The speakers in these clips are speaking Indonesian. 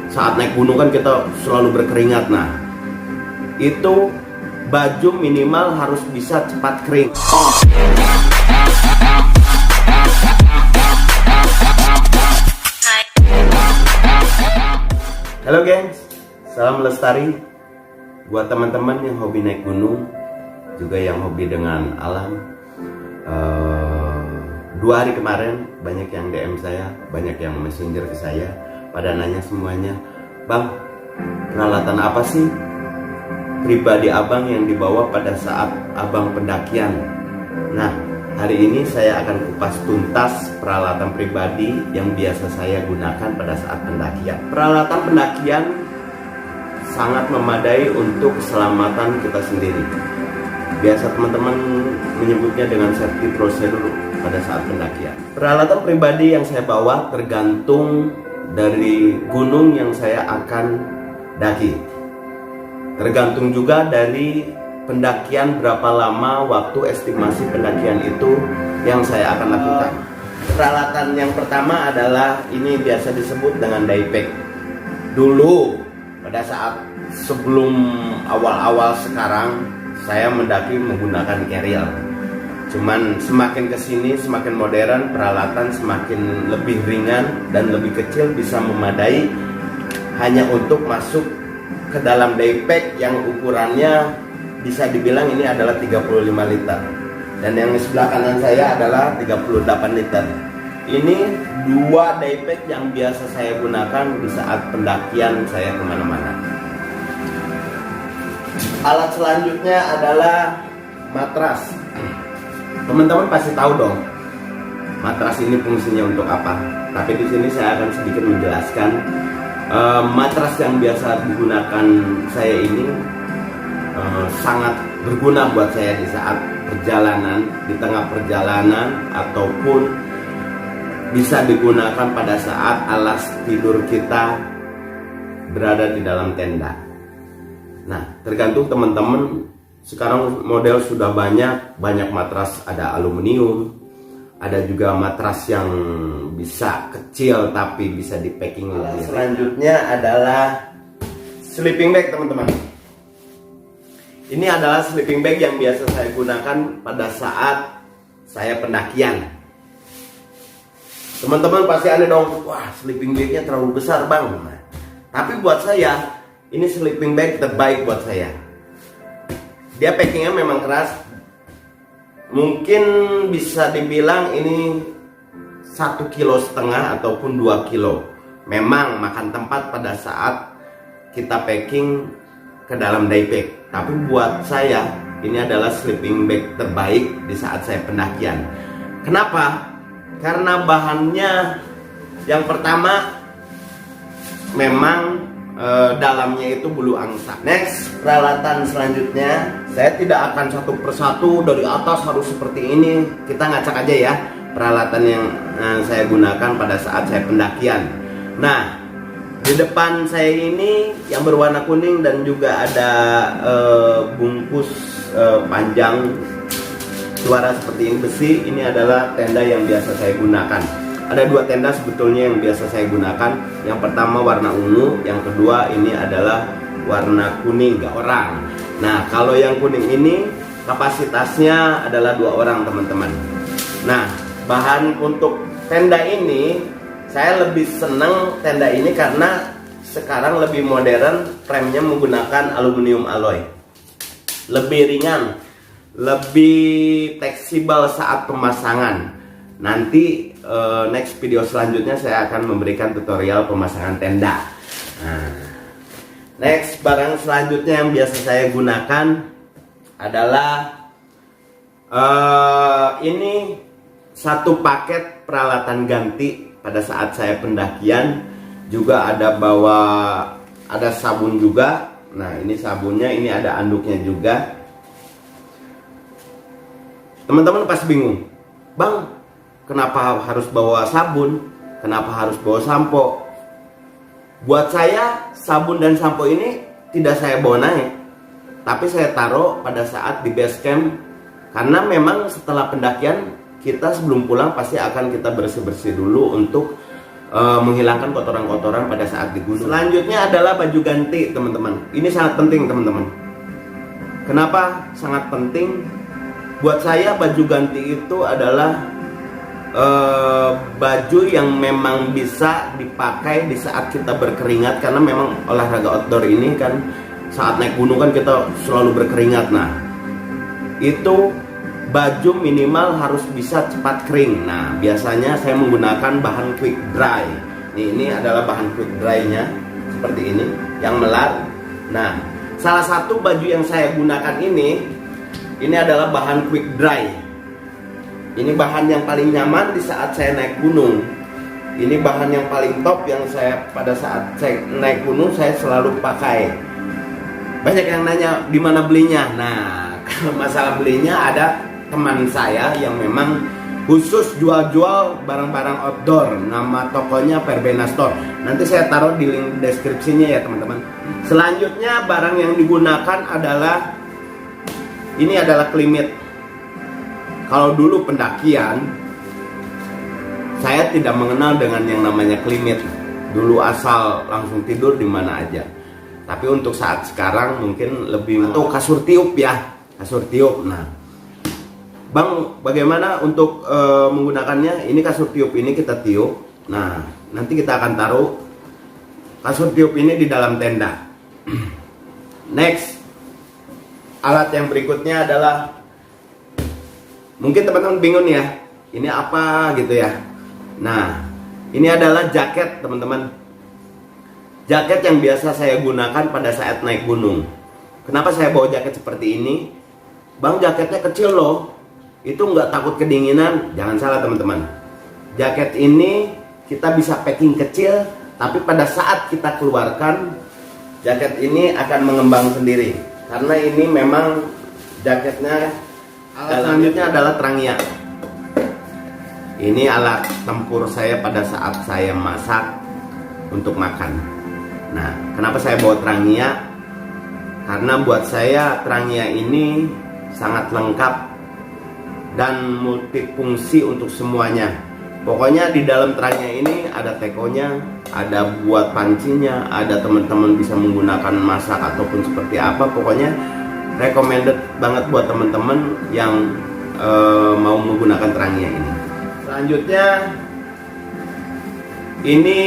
saat naik gunung kan kita selalu berkeringat. Nah, itu baju minimal harus bisa cepat kering. Halo gengs, salam lestari buat teman-teman yang hobi naik gunung, juga yang hobi dengan alam. 2 hari kemarin banyak yang DM saya, banyak yang messenger ke saya, pada nanya semuanya, "Bang, peralatan apa sih pribadi abang yang dibawa pada saat abang pendakian?" Nah, hari ini saya akan kupas tuntas peralatan pribadi yang biasa saya gunakan pada saat pendakian. Peralatan pendakian sangat memadai untuk keselamatan kita sendiri. Biasa teman-teman menyebutnya dengan safety procedure pada saat pendakian. Peralatan pribadi yang saya bawa tergantung dari gunung yang saya akan daki. Tergantung juga dari pendakian berapa lama waktu estimasi pendakian itu yang saya akan lakukan. Peralatan yang pertama adalah ini biasa disebut dengan daypack. Dulu pada saat sebelum awal-awal sekarang saya mendaki menggunakan carrier. Cuman semakin kesini semakin modern, peralatan semakin lebih ringan dan lebih kecil, bisa memadai hanya untuk masuk ke dalam daypack yang ukurannya bisa dibilang ini adalah 35 liter. Dan yang di sebelah kanan saya adalah 38 liter. Ini 2 daypack yang biasa saya gunakan di saat pendakian saya kemana-mana. Alat selanjutnya adalah matras. Teman-teman pasti tahu dong matras ini fungsinya untuk apa. Tapi di sini saya akan sedikit menjelaskan. Matras yang biasa digunakan saya ini sangat berguna buat saya di saat perjalanan, di tengah perjalanan, ataupun bisa digunakan pada saat alas tidur kita berada di dalam tenda. Nah, tergantung teman-teman. Sekarang model sudah banyak matras, ada aluminium, ada juga matras yang bisa kecil tapi bisa di packing lebih. Selanjutnya adalah sleeping bag, teman-teman. Ini adalah sleeping bag yang biasa saya gunakan pada saat saya pendakian. Teman-teman pasti ada dong, wah sleeping bagnya terlalu besar bang. Nah, tapi buat saya ini sleeping bag terbaik buat saya. Dia packingnya memang keras. Mungkin bisa dibilang ini 1,5 kilo ataupun 2 kilo. Memang makan tempat pada saat kita packing ke dalam daypack. Tapi buat saya ini adalah sleeping bag terbaik di saat saya pendakian. Kenapa? Karena bahannya yang pertama memang dalamnya itu bulu angsa. Next, peralatan selanjutnya saya tidak akan satu persatu dari atas harus seperti ini. Kita ngacak aja ya peralatan yang saya gunakan pada saat saya pendakian. Nah, di depan saya ini yang berwarna kuning dan juga ada bungkus panjang suara seperti ini besi. Ini adalah tenda yang biasa saya gunakan. Ada 2 tenda sebetulnya yang biasa saya gunakan. Yang pertama warna ungu, yang kedua ini adalah warna kuning 3 orang. Nah, kalau yang kuning ini kapasitasnya adalah 2 orang, teman-teman. Nah, bahan untuk tenda ini saya lebih senang tenda ini karena sekarang lebih modern, frame-nya menggunakan aluminium alloy. Lebih ringan, lebih fleksibel saat pemasangan. Nanti next video selanjutnya saya akan memberikan tutorial pemasangan tenda. Nah, next barang selanjutnya yang biasa saya gunakan adalah ini 1 paket peralatan ganti pada saat saya pendakian. Juga ada ada sabun juga. Nah, ini sabunnya, ini ada anduknya juga. Teman-teman pasti bingung, "Bang, kenapa harus bawa sabun? Kenapa harus bawa sampo?" Buat saya sabun dan sampo ini tidak saya bawa naik, tapi saya taruh pada saat di base camp. Karena memang setelah pendakian kita sebelum pulang pasti akan kita bersih-bersih dulu untuk menghilangkan kotoran-kotoran pada saat di gunung. Selanjutnya adalah baju ganti, teman-teman. Ini sangat penting, teman-teman. Kenapa sangat penting? Buat saya baju ganti itu adalah baju yang memang bisa dipakai di saat kita berkeringat, karena memang olahraga outdoor ini kan saat naik gunung kan kita selalu berkeringat. Nah, itu baju minimal harus bisa cepat kering. Nah, biasanya saya menggunakan bahan quick dry. Ini adalah bahan quick dry-nya seperti ini, yang melar. Nah, salah satu baju yang saya gunakan ini adalah bahan quick dry. Ini bahan yang paling nyaman di saat saya naik gunung. Ini bahan yang paling top yang saya pada saat saya naik gunung saya selalu pakai. Banyak yang nanya di mana belinya. Nah, kalau masalah belinya ada teman saya yang memang khusus jual-jual barang-barang outdoor. Nama tokonya Verbena Store. Nanti saya taruh di link deskripsinya ya teman-teman. Selanjutnya barang yang digunakan adalah klimit. Kalau dulu pendakian saya tidak mengenal dengan yang namanya klimit. Dulu asal langsung tidur di mana aja. Tapi untuk saat sekarang mungkin lebih atau kasur tiup ya, kasur tiup. Nah, Bang, bagaimana untuk menggunakannya? Ini kasur tiup ini kita tiup. Nah, nanti kita akan taruh kasur tiup ini di dalam tenda. Next, alat yang berikutnya adalah, mungkin teman-teman bingung ya, ini apa gitu ya. Nah, ini adalah jaket teman-teman. Jaket yang biasa saya gunakan pada saat naik gunung. Kenapa saya bawa jaket seperti ini? Bang, jaketnya kecil loh. Itu nggak takut kedinginan? Jangan salah teman-teman. Jaket ini kita bisa packing kecil, tapi pada saat kita keluarkan, jaket ini akan mengembang sendiri. Karena ini memang jaketnya. Alat selanjutnya adalah Trangia. Ini alat tempur saya pada saat saya masak untuk makan. Nah, kenapa saya bawa Trangia? Karena buat saya Trangia ini sangat lengkap dan multifungsi untuk semuanya. Pokoknya di dalam Trangia ini ada tekonya, ada buat pancinya, ada teman-teman bisa menggunakan masak ataupun seperti apa. Pokoknya recommended banget buat teman-teman yang mau menggunakan Trangia ini. Selanjutnya ini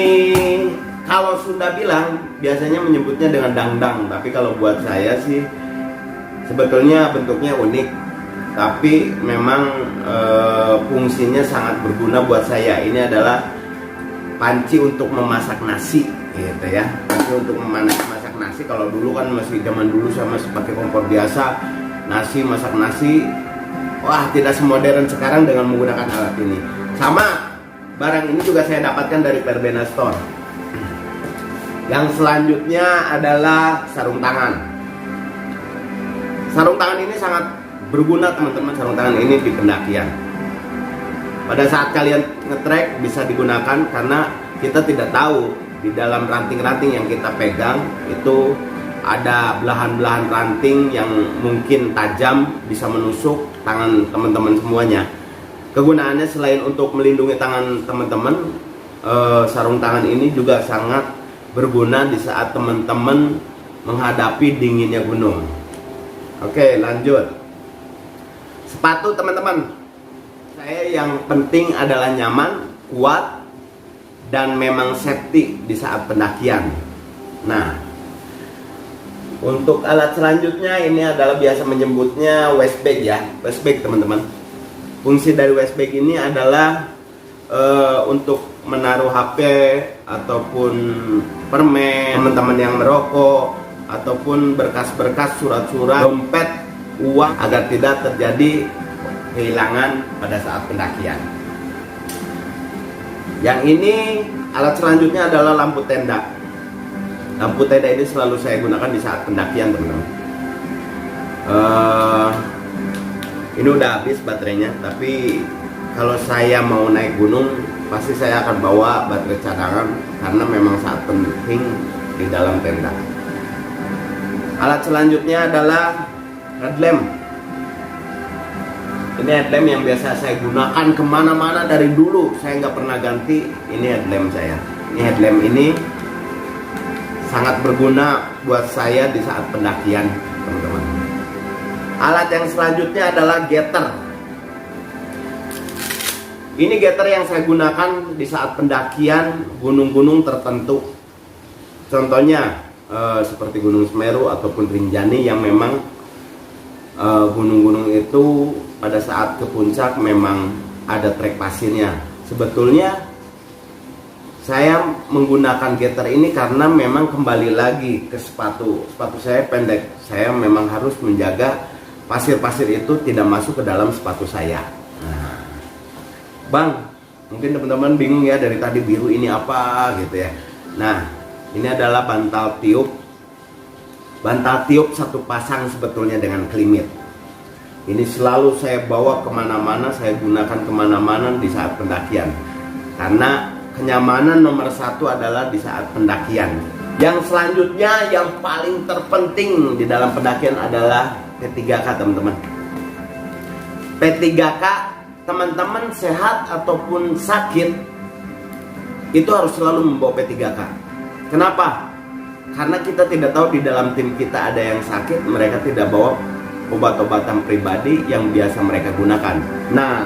kalau Sunda bilang biasanya menyebutnya dengan dangdang, tapi kalau buat saya sih sebetulnya bentuknya unik, tapi memang fungsinya sangat berguna buat saya. Ini adalah panci untuk memasak nasi gitu ya. Panci untuk memasak nasi. Kalau dulu kan masih zaman dulu saya masih pakai kompor biasa, masak nasi. Wah, tidak semodern sekarang dengan menggunakan alat ini. Sama barang ini juga saya dapatkan dari Verbena Store. Yang selanjutnya adalah sarung tangan. Sarung tangan ini sangat berguna teman-teman. Sarung tangan ini di pendakian. Pada saat kalian nge-trek bisa digunakan karena kita tidak tahu di dalam ranting-ranting yang kita pegang itu ada belahan-belahan ranting yang mungkin tajam, bisa menusuk tangan teman-teman semuanya. Kegunaannya selain untuk melindungi tangan teman-teman, sarung tangan ini juga sangat berguna di saat teman-teman menghadapi dinginnya gunung. Oke, lanjut. Sepatu teman-teman, saya yang penting adalah nyaman, kuat, dan memang safety di saat pendakian. Nah, untuk alat selanjutnya ini adalah biasa menyebutnya waist bag ya, waist bag teman-teman. Fungsi dari waist bag ini adalah untuk menaruh HP ataupun permen, teman-teman yang merokok, ataupun berkas-berkas, surat-surat, dompet, uang, agar tidak terjadi kehilangan pada saat pendakian. Yang ini alat selanjutnya adalah lampu tenda. Lampu tenda ini selalu saya gunakan di saat pendakian teman-teman. Ini udah habis baterainya, tapi kalau saya mau naik gunung pasti saya akan bawa baterai cadangan karena memang sangat penting di dalam tenda. Alat selanjutnya adalah headlamp. Ini headlamp yang biasa saya gunakan kemana-mana dari dulu. Saya nggak pernah ganti. Ini headlamp saya. Ini headlamp ini sangat berguna buat saya di saat pendakian, teman-teman. Alat yang selanjutnya adalah getter. Ini getter yang saya gunakan di saat pendakian gunung-gunung tertentu. Contohnya seperti Gunung Semeru ataupun Rinjani yang memang gunung-gunung itu pada saat ke puncak memang ada trek pasirnya. Sebetulnya saya menggunakan getter ini karena memang kembali lagi ke sepatu saya pendek. Saya memang harus menjaga pasir-pasir itu tidak masuk ke dalam sepatu saya. Nah, Bang, mungkin teman-teman bingung ya, dari tadi biru ini apa gitu ya. Nah, ini adalah bantal tiup. Bantal tiup satu pasang sebetulnya dengan klimit. Ini selalu saya bawa kemana-mana, saya gunakan kemana-mana di saat pendakian. Karena kenyamanan nomor satu adalah di saat pendakian. Yang selanjutnya yang paling terpenting di dalam pendakian adalah P3K, teman-teman. P3K, teman-teman sehat ataupun sakit itu harus selalu membawa P3K. Kenapa? Karena kita tidak tahu di dalam tim kita ada yang sakit, mereka tidak bawa obat-obatan pribadi yang biasa mereka gunakan. Nah,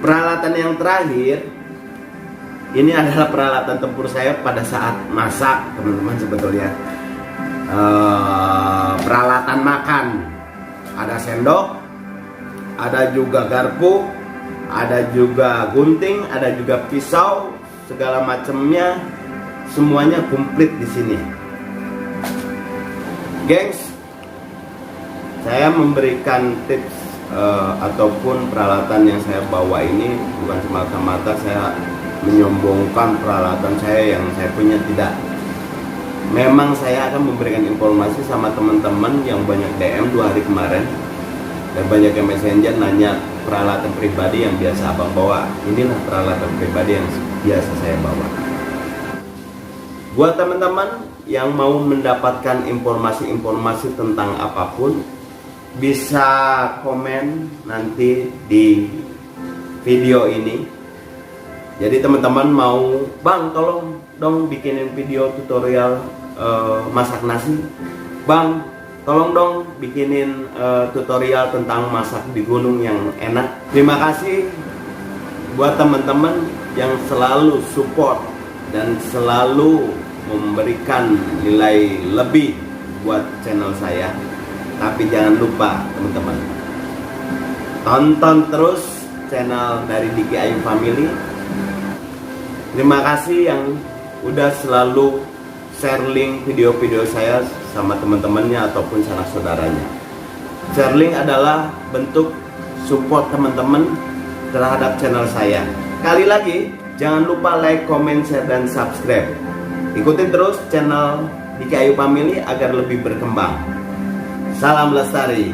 peralatan yang terakhir ini adalah peralatan tempur saya pada saat masak, teman-teman. Sebetulnya peralatan makan, ada sendok, ada juga garpu, ada juga gunting, ada juga pisau, segala macamnya semuanya komplit di sini, gengs. Saya memberikan tips ataupun peralatan yang saya bawa ini bukan semata-mata saya menyombongkan peralatan saya yang saya punya, tidak. Memang saya akan memberikan informasi sama teman-teman yang banyak DM 2 hari kemarin dan banyak yang messenger nanya peralatan pribadi yang biasa abang bawa. Inilah peralatan pribadi yang biasa saya bawa. Buat teman-teman yang mau mendapatkan informasi-informasi tentang apapun, bisa komen nanti di video ini. Jadi teman-teman mau, Bang tolong dong bikinin video tutorial masak nasi, Bang tolong dong bikinin tutorial tentang masak di gunung yang enak. Terima kasih buat teman-teman yang selalu support dan selalu memberikan nilai lebih buat channel saya. Tapi jangan lupa teman-teman, tonton terus channel dari Diki Ayu Family. Terima kasih yang udah selalu share link video-video saya sama teman-temannya ataupun sanak saudaranya. Share link adalah bentuk support teman-teman terhadap channel saya. Kali lagi, jangan lupa like, comment, share, dan subscribe. Ikutin terus channel Diki Ayu Family agar lebih berkembang. Salam lestari.